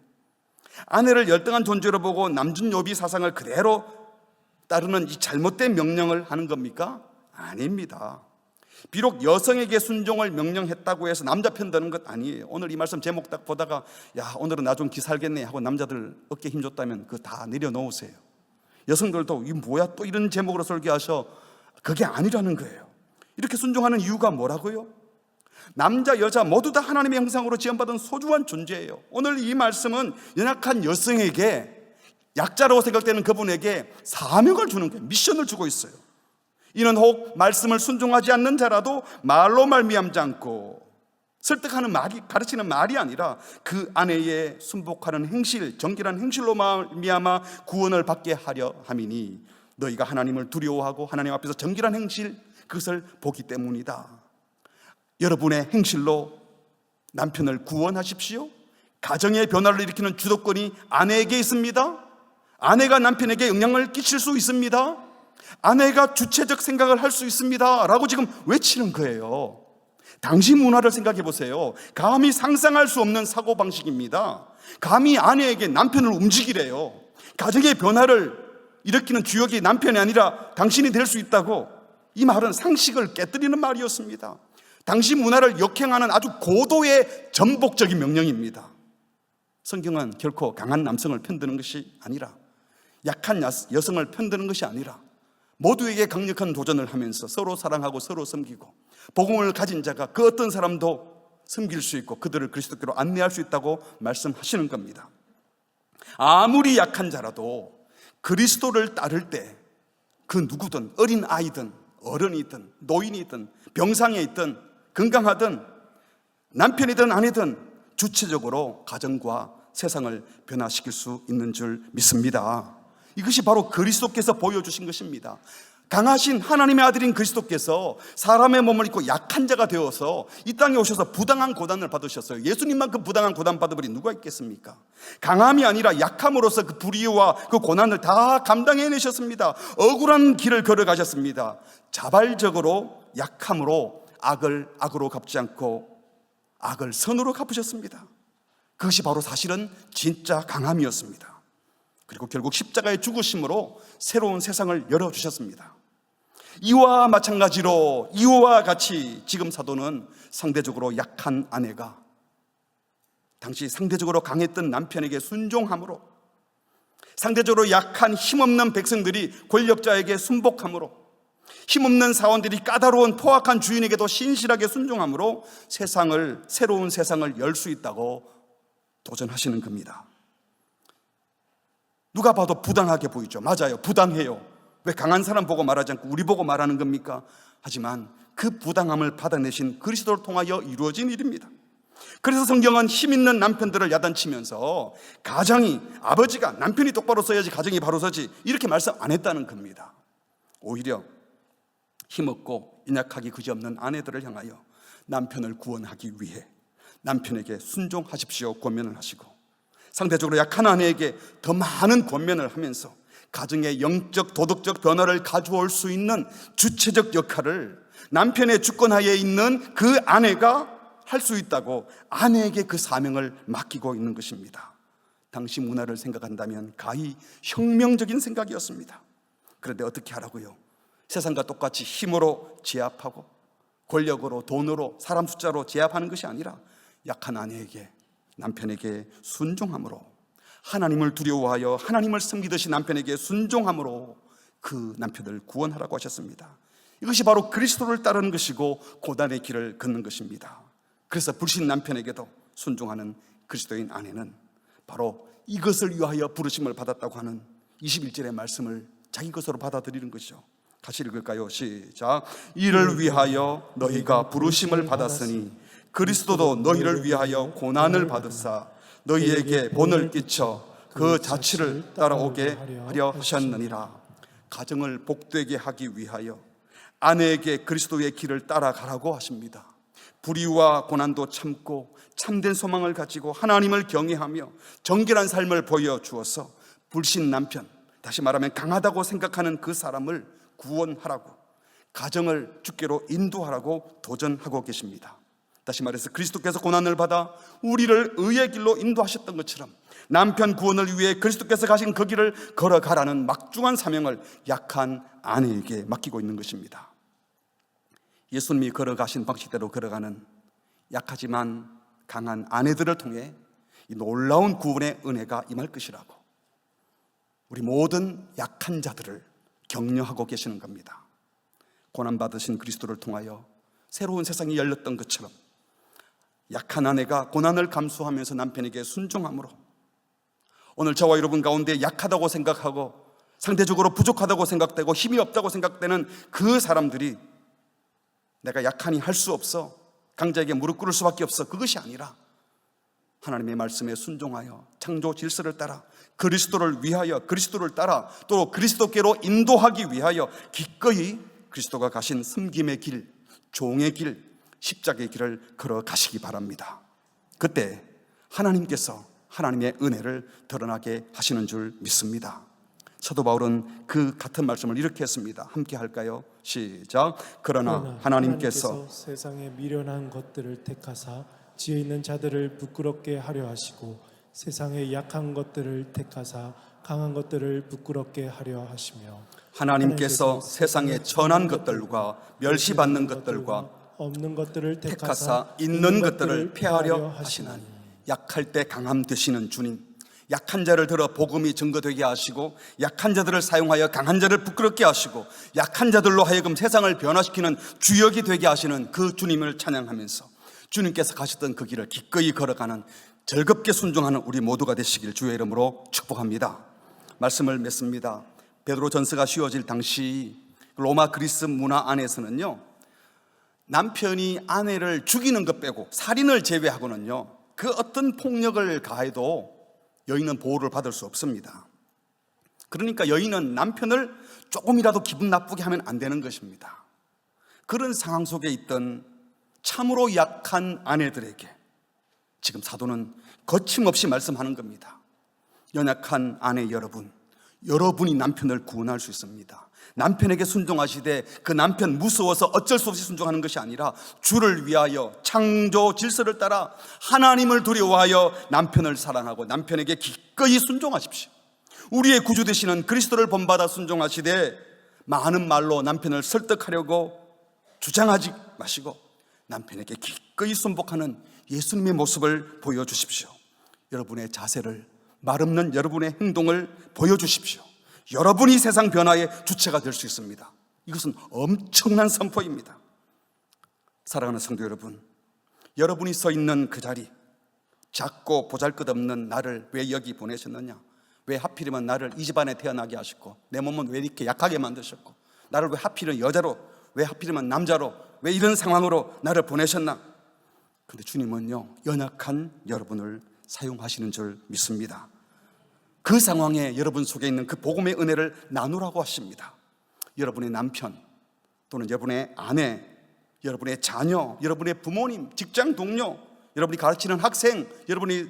아내를 열등한 존재로 보고 남준요비 사상을 그대로 따르는 이 잘못된 명령을 하는 겁니까? 아닙니다. 비록 여성에게 순종을 명령했다고 해서 남자 편 드는 것 아니에요. 오늘 이 말씀 제목 딱 보다가 야 오늘은 나 좀 기살겠네 하고 남자들 어깨 힘줬다면 그거 다 내려놓으세요. 여성들도 이 뭐야 또 이런 제목으로 설교하셔, 그게 아니라는 거예요. 이렇게 순종하는 이유가 뭐라고요? 남자 여자 모두 다 하나님의 형상으로 지음받은 소중한 존재예요. 오늘 이 말씀은 연약한 여성에게, 약자라고 생각되는 그분에게 사명을 주는 거예요. 미션을 주고 있어요. 이는 혹 말씀을 순종하지 않는 자라도 말로 말미암지 않고, 설득하는 말이, 가르치는 말이 아니라 그 아내의 순복하는 행실, 정결한 행실로 말미암아 구원을 받게 하려 함이니 너희가 하나님을 두려워하고 하나님 앞에서 정결한 행실, 그것을 보기 때문이다. 여러분의 행실로 남편을 구원하십시오. 가정의 변화를 일으키는 주도권이 아내에게 있습니다. 아내가 남편에게 영향을 끼칠 수 있습니다. 아내가 주체적 생각을 할 수 있습니다 라고 지금 외치는 거예요. 당시 문화를 생각해 보세요. 감히 상상할 수 없는 사고방식입니다. 감히 아내에게 남편을 움직이래요. 가정의 변화를 일으키는 주역이 남편이 아니라 당신이 될 수 있다고. 이 말은 상식을 깨뜨리는 말이었습니다. 당시 문화를 역행하는 아주 고도의 전복적인 명령입니다. 성경은 결코 강한 남성을 편드는 것이 아니라, 약한 여성을 편드는 것이 아니라 모두에게 강력한 도전을 하면서 서로 사랑하고 서로 섬기고 복음을 가진 자가 그 어떤 사람도 섬길 수 있고 그들을 그리스도께로 안내할 수 있다고 말씀하시는 겁니다. 아무리 약한 자라도 그리스도를 따를 때 그 누구든, 어린 아이든 어른이든 노인이든 병상에 있든 건강하든 남편이든 아내든 주체적으로 가정과 세상을 변화시킬 수 있는 줄 믿습니다. 이것이 바로 그리스도께서 보여주신 것입니다. 강하신 하나님의 아들인 그리스도께서 사람의 몸을 입고 약한 자가 되어서 이 땅에 오셔서 부당한 고난을 받으셨어요. 예수님만큼 부당한 고난 받은 분이 누가 있겠습니까? 강함이 아니라 약함으로써 그 불의와 그 고난을 다 감당해내셨습니다. 억울한 길을 걸어가셨습니다. 자발적으로 약함으로 악을 악으로 갚지 않고 악을 선으로 갚으셨습니다. 그것이 바로 사실은 진짜 강함이었습니다. 그리고 결국 십자가의 죽으심으로 새로운 세상을 열어주셨습니다. 이와 마찬가지로, 이와 같이 지금 사도는 상대적으로 약한 아내가 당시 상대적으로 강했던 남편에게 순종함으로, 상대적으로 약한 힘없는 백성들이 권력자에게 순복함으로, 힘없는 사원들이 까다로운 포악한 주인에게도 신실하게 순종함으로 새로운 세상을 열 수 있다고 도전하시는 겁니다. 누가 봐도 부당하게 보이죠. 맞아요, 부당해요. 왜 강한 사람 보고 말하지 않고 우리 보고 말하는 겁니까? 하지만 그 부당함을 받아내신 그리스도를 통하여 이루어진 일입니다. 그래서 성경은 힘 있는 남편들을 야단치면서 가정이, 아버지가 남편이 똑바로 써야지 가정이 바로 서지, 이렇게 말씀 안 했다는 겁니다. 오히려 힘없고 연약하기 그지없는 아내들을 향하여 남편을 구원하기 위해 남편에게 순종하십시오 권면을 하시고, 상대적으로 약한 아내에게 더 많은 권면을 하면서 가정의 영적 도덕적 변화를 가져올 수 있는 주체적 역할을 남편의 주권하에 있는 그 아내가 할 수 있다고 아내에게 그 사명을 맡기고 있는 것입니다. 당시 문화를 생각한다면 가히 혁명적인 생각이었습니다. 그런데 어떻게 하라고요? 세상과 똑같이 힘으로 제압하고 권력으로, 돈으로, 사람 숫자로 제압하는 것이 아니라 약한 아내에게, 남편에게 순종함으로, 하나님을 두려워하여 하나님을 섬기듯이 남편에게 순종함으로 그 남편을 구원하라고 하셨습니다. 이것이 바로 그리스도를 따르는 것이고 고난의 길을 걷는 것입니다. 그래서 불신 남편에게도 순종하는 그리스도인 아내는 바로 이것을 위하여 부르심을 받았다고 하는 21절의 말씀을 자기 것으로 받아들이는 것이죠. 같이 읽을까요? 시작. 이를 위하여 너희가 부르심을 받았으니 그리스도도 너희를 위하여 고난을 받으사 너희에게 본을 끼쳐 그 자취를 따라오게 하려 하셨느니라. 가정을 복되게 하기 위하여 아내에게 그리스도의 길을 따라가라고 하십니다. 불의와 고난도 참고 참된 소망을 가지고 하나님을 경외하며 정결한 삶을 보여주어서 불신 남편, 다시 말하면 강하다고 생각하는 그 사람을 구원하라고, 가정을 주께로 인도하라고 도전하고 계십니다. 다시 말해서 그리스도께서 고난을 받아 우리를 의의 길로 인도하셨던 것처럼 남편 구원을 위해 그리스도께서 가신 그 길을 걸어가라는 막중한 사명을 약한 아내에게 맡기고 있는 것입니다. 예수님이 걸어가신 방식대로 걸어가는 약하지만 강한 아내들을 통해 이 놀라운 구원의 은혜가 임할 것이라고 우리 모든 약한 자들을 격려하고 계시는 겁니다. 고난받으신 그리스도를 통하여 새로운 세상이 열렸던 것처럼 약한 아내가 고난을 감수하면서 남편에게 순종함으로 오늘 저와 여러분 가운데 약하다고 생각하고 상대적으로 부족하다고 생각되고 힘이 없다고 생각되는 그 사람들이 내가 약하니 할 수 없어, 강자에게 무릎 꿇을 수밖에 없어, 그것이 아니라 하나님의 말씀에 순종하여 창조 질서를 따라 그리스도를 위하여 그리스도를 따라 또 그리스도께로 인도하기 위하여 기꺼이 그리스도가 가신 섬김의 길, 종의 길, 십자가의 길을 걸어가시기 바랍니다. 그때 하나님께서 하나님의 은혜를 드러나게 하시는 줄 믿습니다. 사도 바울은 그 같은 말씀을 이렇게 했습니다. 함께 할까요? 시작. 그러나 하나님께서 세상에 미련한 것들을 택하사 지혜 있는 자들을 부끄럽게 하려 하시고 세상에 약한 것들을 택하사 강한 것들을 부끄럽게 하려 하시며 하나님께서 세상에 천한 것들과 멸시받는 것들과 없는 것들을 택하사 있는 것들을 폐하려 하시나니. 약할 때 강함 되시는 주님, 약한 자를 들어 복음이 증거되게 하시고 약한 자들을 사용하여 강한 자를 부끄럽게 하시고 약한 자들로 하여금 세상을 변화시키는 주역이 되게 하시는 그 주님을 찬양하면서 주님께서 가셨던 그 길을 기꺼이 걸어가는, 즐겁게 순종하는 우리 모두가 되시길 주의 이름으로 축복합니다. 말씀을 맺습니다. 베드로 전서가 씌워질 당시 로마 그리스 문화 안에서는요, 남편이 아내를 죽이는 것 빼고 살인을 제외하고는요 그 어떤 폭력을 가해도 여인은 보호를 받을 수 없습니다. 그러니까 여인은 남편을 조금이라도 기분 나쁘게 하면 안 되는 것입니다. 그런 상황 속에 있던 참으로 약한 아내들에게 지금 사도는 거침없이 말씀하는 겁니다. 연약한 아내 여러분, 여러분이 남편을 구원할 수 있습니다. 남편에게 순종하시되 그 남편 무서워서 어쩔 수 없이 순종하는 것이 아니라 주를 위하여 창조 질서를 따라 하나님을 두려워하여 남편을 사랑하고 남편에게 기꺼이 순종하십시오. 우리의 구주 되시는 그리스도를 본받아 순종하시되 많은 말로 남편을 설득하려고 주장하지 마시고 남편에게 기꺼이 순복하는 예수님의 모습을 보여주십시오. 여러분의 자세를, 말없는 여러분의 행동을 보여주십시오. 여러분이 세상 변화의 주체가 될 수 있습니다. 이것은 엄청난 선포입니다. 사랑하는 성도 여러분, 여러분이 서 있는 그 자리, 작고 보잘것없는 나를 왜 여기 보내셨느냐, 왜 하필이면 나를 이 집안에 태어나게 하셨고, 내 몸은 왜 이렇게 약하게 만드셨고, 나를 왜 하필이면 여자로, 왜 하필이면 남자로, 왜 이런 상황으로 나를 보내셨나? 근데 주님은요, 연약한 여러분을 사용하시는 줄 믿습니다. 그 상황에 여러분 속에 있는 그 복음의 은혜를 나누라고 하십니다. 여러분의 남편 또는 여러분의 아내, 여러분의 자녀, 여러분의 부모님, 직장 동료, 여러분이 가르치는 학생, 여러분이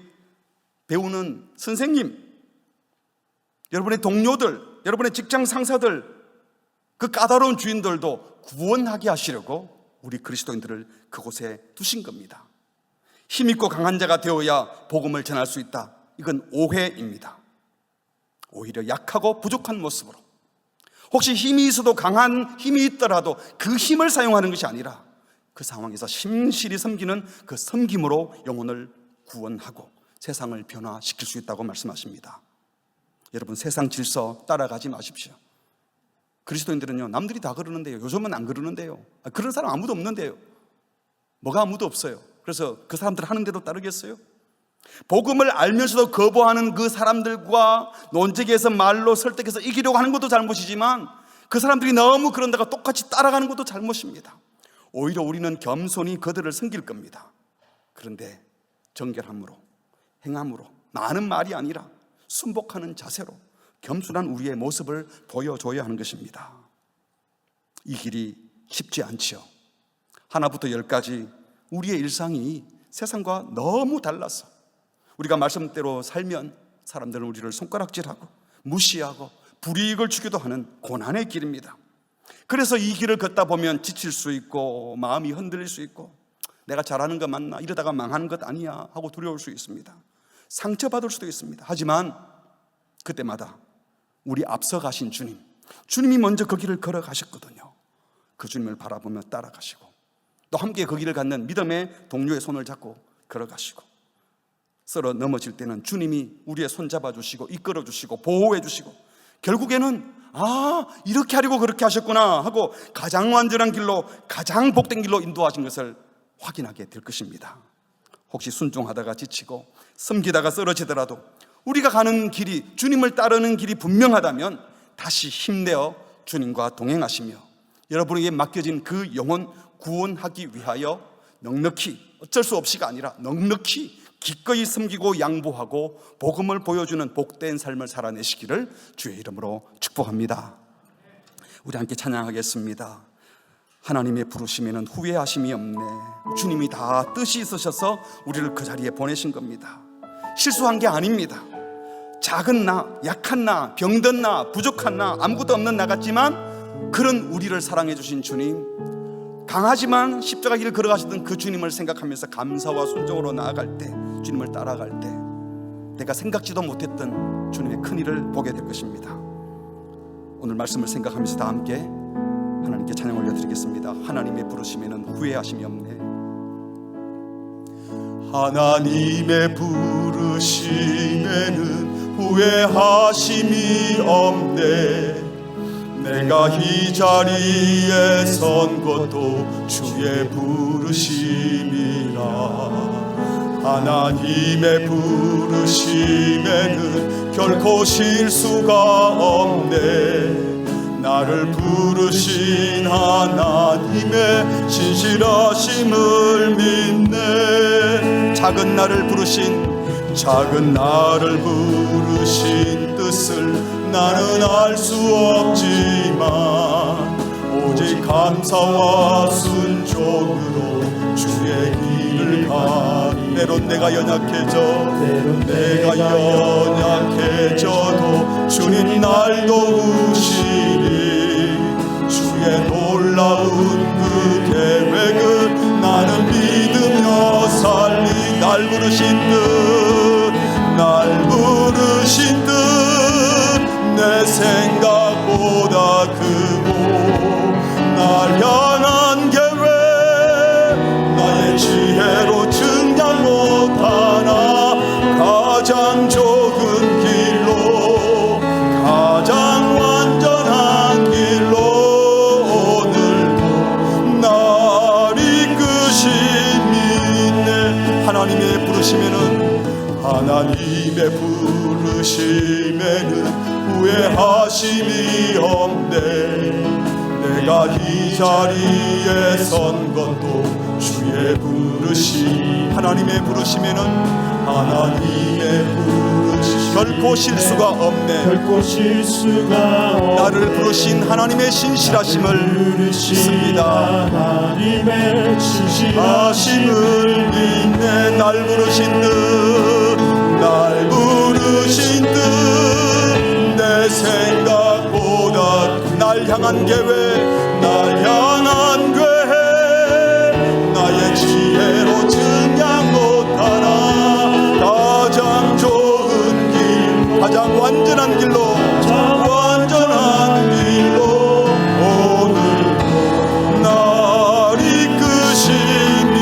배우는 선생님, 여러분의 동료들, 여러분의 직장 상사들, 그 까다로운 주인들도 구원하게 하시려고 우리 그리스도인들을 그곳에 두신 겁니다. 힘있고 강한 자가 되어야 복음을 전할 수 있다. 이건 오해입니다. 오히려 약하고 부족한 모습으로, 혹시 힘이 있어도 강한 힘이 있더라도 그 힘을 사용하는 것이 아니라 그 상황에서 심실히 섬기는 그 섬김으로 영혼을 구원하고 세상을 변화시킬 수 있다고 말씀하십니다. 여러분, 세상 질서 따라가지 마십시오. 그리스도인들은요, 남들이 다 그러는데요, 요즘은 안 그러는데요, 그런 사람 아무도 없는데요. 뭐가 아무도 없어요. 그래서 그 사람들 하는 대로 따르겠어요? 복음을 알면서도 거부하는 그 사람들과 논쟁에서 말로 설득해서 이기려고 하는 것도 잘못이지만, 그 사람들이 너무 그런다고 똑같이 따라가는 것도 잘못입니다. 오히려 우리는 겸손히 그들을 섬길 겁니다. 그런데 정결함으로, 행함으로, 많은 말이 아니라 순복하는 자세로 겸손한 우리의 모습을 보여줘야 하는 것입니다. 이 길이 쉽지 않지요. 하나부터 열까지 우리의 일상이 세상과 너무 달라서 우리가 말씀대로 살면 사람들은 우리를 손가락질하고 무시하고 불이익을 주기도 하는 고난의 길입니다. 그래서 이 길을 걷다 보면 지칠 수 있고 마음이 흔들릴 수 있고, 내가 잘하는 거 맞나, 이러다가 망하는 것 아니야 하고 두려울 수 있습니다. 상처받을 수도 있습니다. 하지만 그때마다 우리 앞서 가신 주님이 먼저 그 길을 걸어가셨거든요. 그 주님을 바라보며 따라가시고, 또 함께 그 길을 갖는 믿음의 동료의 손을 잡고 걸어가시고, 썰어 넘어질 때는 주님이 우리의 손 잡아주시고 이끌어주시고 보호해주시고, 결국에는 이렇게 하려고 그렇게 하셨구나 하고 가장 완전한 길로, 가장 복된 길로 인도하신 것을 확인하게 될 것입니다. 혹시 순종하다가 지치고 섬기다가 쓰러지더라도 우리가 가는 길이, 주님을 따르는 길이 분명하다면 다시 힘내어 주님과 동행하시며 여러분에게 맡겨진 그 영혼 구원하기 위하여 넉넉히, 어쩔 수 없이가 아니라 넉넉히 기꺼이 섬기고 양보하고 복음을 보여주는 복된 삶을 살아내시기를 주의 이름으로 축복합니다. 우리 함께 찬양하겠습니다. 하나님의 부르심에는 후회하심이 없네. 주님이 다 뜻이 있으셔서 우리를 그 자리에 보내신 겁니다. 실수한 게 아닙니다. 작은 나, 약한 나, 병든 나, 부족한 나, 아무것도 없는 나 같지만 그런 우리를 사랑해 주신 주님, 강하지만 십자가 길을 걸어가시던 그 주님을 생각하면서 감사와 순종으로 나아갈 때, 주님을 따라갈 때 내가 생각지도 못했던 주님의 큰 일을 보게 될 것입니다. 오늘 말씀을 생각하면서 다 함께 하나님께 찬양 올려드리겠습니다. 하나님의 부르심에는 후회하심이 없네. 하나님의 부르심에는 후회하심이 없네. 내가 이 자리에 선 것도 주의 부르심이라. 하나님의 부르심에는 결코 실수가 없네. 나를 부르신 하나님의 신실하심을 믿네. 작은 나를 부르신 뜻을 나는 알 수 없지만 오직 감사와 순종으로 주의 길을 가니. 때론 내가 연약해져도 주님 날 도우시니. 주의 놀라운 그 계획을 나는 믿으며 살리. 날 부르신 뜻 내 생각보다 크고, 날 향한 계획 나의 지혜로 증량 못하나. 가장 좁은 길로, 가장 완전한 길로 오늘도 날 이끄심이네. 하나님의 부르심에는 하나님의 부르심에는 후회하심이 없네. 내가 이 자리에 선 것도 주의 부르심. 하나님의 부르심에는 하나님의 부르심 결코 실수가 없네. 결코 실수가 없네. 나를 부르신 하나님의 신실하심을 믿습니다. 하나님의 신실하심을 믿네. 날 부르신 듯, 날 부르신 듯, 내 생각보다 날 향한 계획, 날 향한 계획, 나의 지혜로 증량 못하나. 가장 좋은 길, 가장 완전한 길로, 완전한 길로 오늘도 날 이끄시니.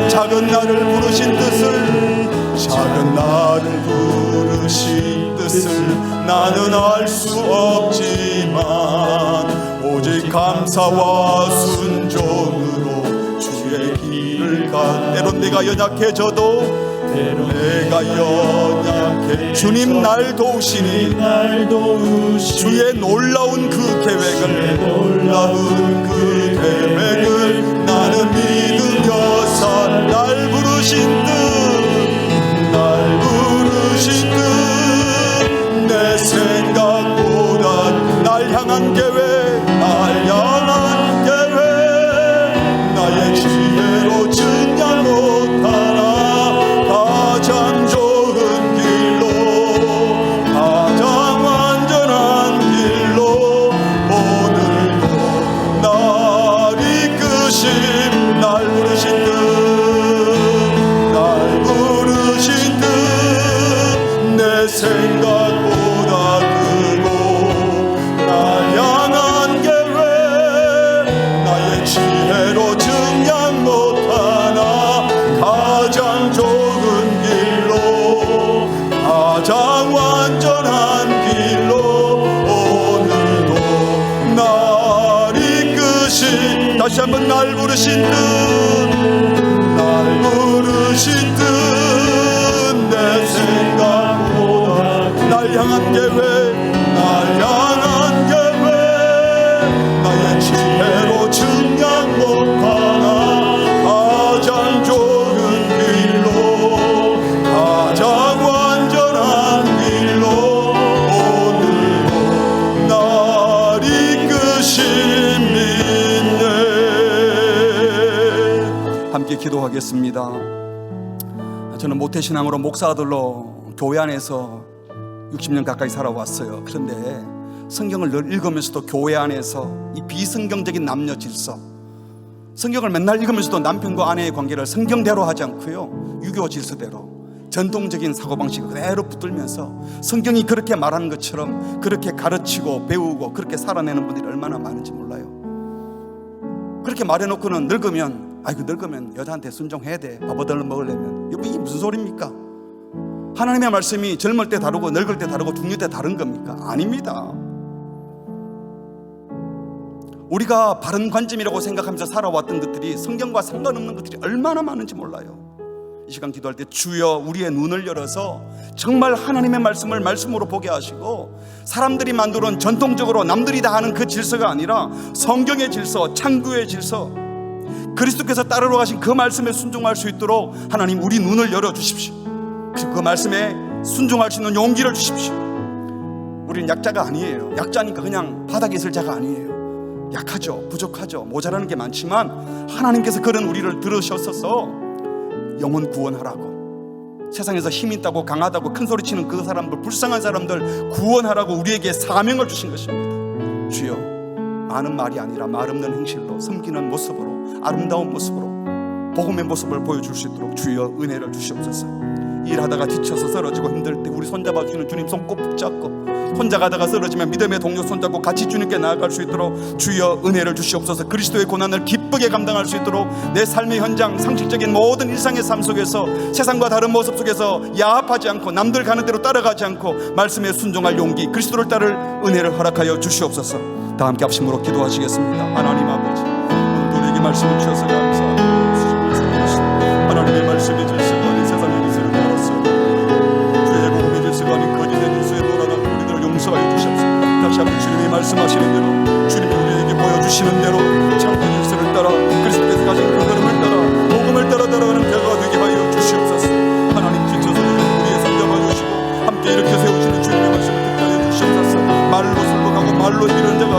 작은 나를 부르신 뜻을, 작은 나를 부르신 뜻을 나는 알 수 없지만 오직 감사와 순종으로 주의 길을 가. 때론 내가 연약해져도, 때론 내가 연약해, 주님 날 도우시니. 주의 놀라운 그 계획을, 놀라운 그 계획을 나는 믿으며 살. 날 부르신 듯, 날 부르신 듯, 내 생각보다 날 향한 계획, 날 향한 계획, 나의 지혜로 증량 못하나. 가장 좋은 길로, 가장 완전한 길로 오늘도 날 이끄심. 날 부르신 듯, 날 부르신 듯, 내 생각보다 크고 날 향한 계획, 나의 지혜로 증량 못하나. 가장 좋은 길로, 가장 완전한 길로 오늘도 날 이끄신. 다시 한번 날 부르신 듯, 날 부르신 듯, 내 생각보다 날 향한 계획, 날 향한 계획, 나의 지혜로 증량 못하나. 가장 좋은 길로, 가장 완전한 길로 오늘도 날 이끄심 믿네. 함께 기도하겠습니다. 저는 모태신앙으로 목사들로 교회 안에서 60년 가까이 살아왔어요. 그런데 성경을 늘 읽으면서도 교회 안에서 이 비성경적인 남녀 질서, 성경을 맨날 읽으면서도 남편과 아내의 관계를 성경대로 하지 않고요, 유교 질서대로 전통적인 사고방식을 그대로 붙들면서 성경이 그렇게 말하는 것처럼 그렇게 가르치고 배우고 그렇게 살아내는 분들이 얼마나 많은지 몰라요. 그렇게 말해놓고는 늙으면, 아이고 늙으면 여자한테 순종해야 돼, 밥 얻어 먹으려면. 이게 무슨 소리입니까? 하나님의 말씀이 젊을 때 다르고 늙을 때 다르고 중년 때 다른 겁니까? 아닙니다. 우리가 바른 관점이라고 생각하면서 살아왔던 것들이 성경과 상관없는 것들이 얼마나 많은지 몰라요. 이 시간 기도할 때 주여 우리의 눈을 열어서 정말 하나님의 말씀을 말씀으로 보게 하시고, 사람들이 만들어온 전통적으로 남들이 다 하는 그 질서가 아니라 성경의 질서, 창조의 질서, 그리스도께서 따르러 가신 그 말씀에 순종할 수 있도록 하나님 우리 눈을 열어주십시오. 그리고 그 말씀에 순종할 수 있는 용기를 주십시오. 우리는 약자가 아니에요. 약자니까 그냥 바닥에 있을 자가 아니에요. 약하죠, 부족하죠, 모자라는 게 많지만 하나님께서 그런 우리를 들으셨어서 영혼 구원하라고, 세상에서 힘 있다고 강하다고 큰 소리 치는 그 사람들, 불쌍한 사람들 구원하라고 우리에게 사명을 주신 것입니다. 주여, 많은 말이 아니라 말 없는 행실로, 섬기는 모습으로, 아름다운 모습으로 복음의 모습을 보여줄 수 있도록 주여 은혜를 주시옵소서. 일하다가 지쳐서 쓰러지고 힘들 때 우리 손잡아주는 주님 손 꼭 붙잡고, 혼자 가다가 쓰러지면 믿음의 동료 손잡고 같이 주님께 나아갈 수 있도록 주여 은혜를 주시옵소서. 그리스도의 고난을 기쁘게 감당할 수 있도록 내 삶의 현장, 상식적인 모든 일상의 삶 속에서 세상과 다른 모습 속에서 야합하지 않고 남들 가는 대로 따라가지 않고 말씀에 순종할 용기, 그리스도를 따를 은혜를 허락하여 주시옵소서. 다 함께 합심으로 기도하시겠습니다. 하나님 아버지, 오늘 우리에게 말씀을 주셔서 감사합니다. 하나님의 말씀이 질서가 이 세상의 기술을 열었어요.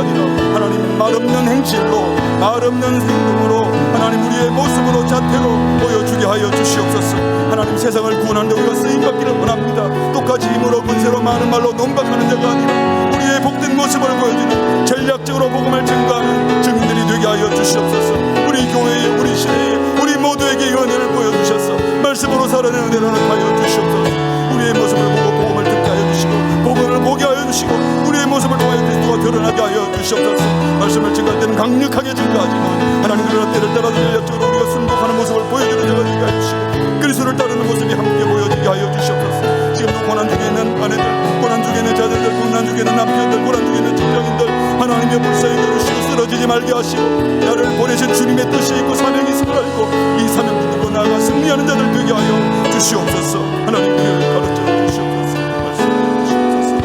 아니라 하나님 말 없는 행실로, 말 없는 행동으로, 하나님 우리의 모습으로, 자태로 보여주게 하여 주시옵소서. 하나님 세상을 구원하는 데 우리가 쓰임받기를 원합니다. 똑같이 힘으로 권세로 많은 말로 논박하는 자가 아니라 우리의 복된 모습을 보여주는 전략적으로 복음을 증거하는 증인들이 되게 하여 주시옵소서. 우리 교회에, 우리 시대에, 우리 모두에게 은혜를 보여주셔서 말씀으로 살아내는 은혜를 하여 주시옵소서. 우리의 모습을 보고 복음을 듣게 하여 주시고 복음을 보게 하여 주시고 우리의 모습을 통하여 그리스도가 드러나게 하여 주시옵소서. 말씀을 증거할 때는 강력하게 증거하지만 하나님 그러나 때를 따라 전략적으로 우리가 순복하는 모습을 보여주는 자가 되게 하여 주시고 그리스도를 따르는 모습이 함께 보여지게 하여 주시옵소서. 지금도 고난 중에 있는 아내들, 고난 중에 있는 자들들, 고난 중에 있는 남편들, 고난 중에 있는 직장인들 하나님의 불쌍히 여루시고 쓰러지지 말게 하시고 나를 보내신 주님의 뜻이 있고 사명이 있음을 알고 이 사명 붙들고 나아가 승리하는 자들 되게 하여 주시옵소서. 하나님 우리를 가르쳐 주시옵소서. 말씀해 주시옵소서.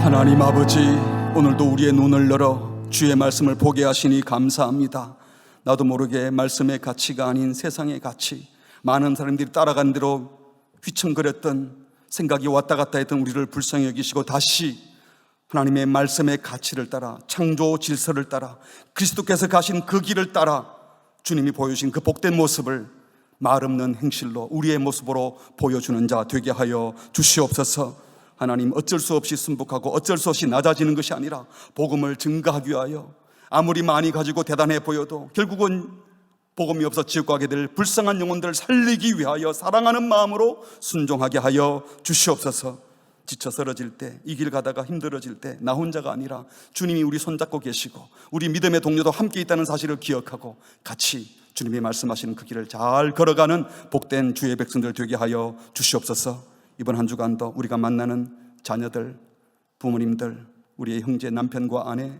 하나님 아버지, 오늘도 우리의 눈을 열어 주의 말씀을 보게 하시니 감사합니다. 나도 모르게 말씀의 가치가 아닌 세상의 가치, 많은 사람들이 따라간 대로 휘청거렸던 생각이 왔다 갔다 했던 우리를 불쌍히 여기시고 다시 하나님의 말씀의 가치를 따라, 창조 질서를 따라, 그리스도께서 가신 그 길을 따라 주님이 보여주신 그 복된 모습을 말 없는 행실로 우리의 모습으로 보여주는 자 되게 하여 주시옵소서. 하나님, 어쩔 수 없이 순복하고 어쩔 수 없이 낮아지는 것이 아니라 복음을 증거하기 위하여 아무리 많이 가지고 대단해 보여도 결국은 복음이 없어 지옥 가게 될 불쌍한 영혼들을 살리기 위하여 사랑하는 마음으로 순종하게 하여 주시옵소서. 지쳐 쓰러질 때, 이 길 가다가 힘들어질 때 나 혼자가 아니라 주님이 우리 손잡고 계시고 우리 믿음의 동료도 함께 있다는 사실을 기억하고 같이 주님이 말씀하시는 그 길을 잘 걸어가는 복된 주의 백성들 되게 하여 주시옵소서. 이번 한 주간도 우리가 만나는 자녀들, 부모님들, 우리의 형제, 남편과 아내,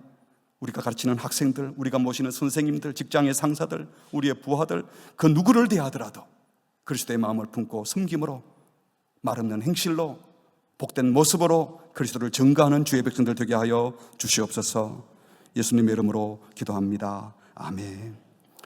우리가 가르치는 학생들, 우리가 모시는 선생님들, 직장의 상사들, 우리의 부하들, 그 누구를 대하더라도 그리스도의 마음을 품고 섬김으로, 말 없는 행실로, 복된 모습으로 그리스도를 증거하는 주의 백성들 되게 하여 주시옵소서. 예수님의 이름으로 기도합니다. 아멘.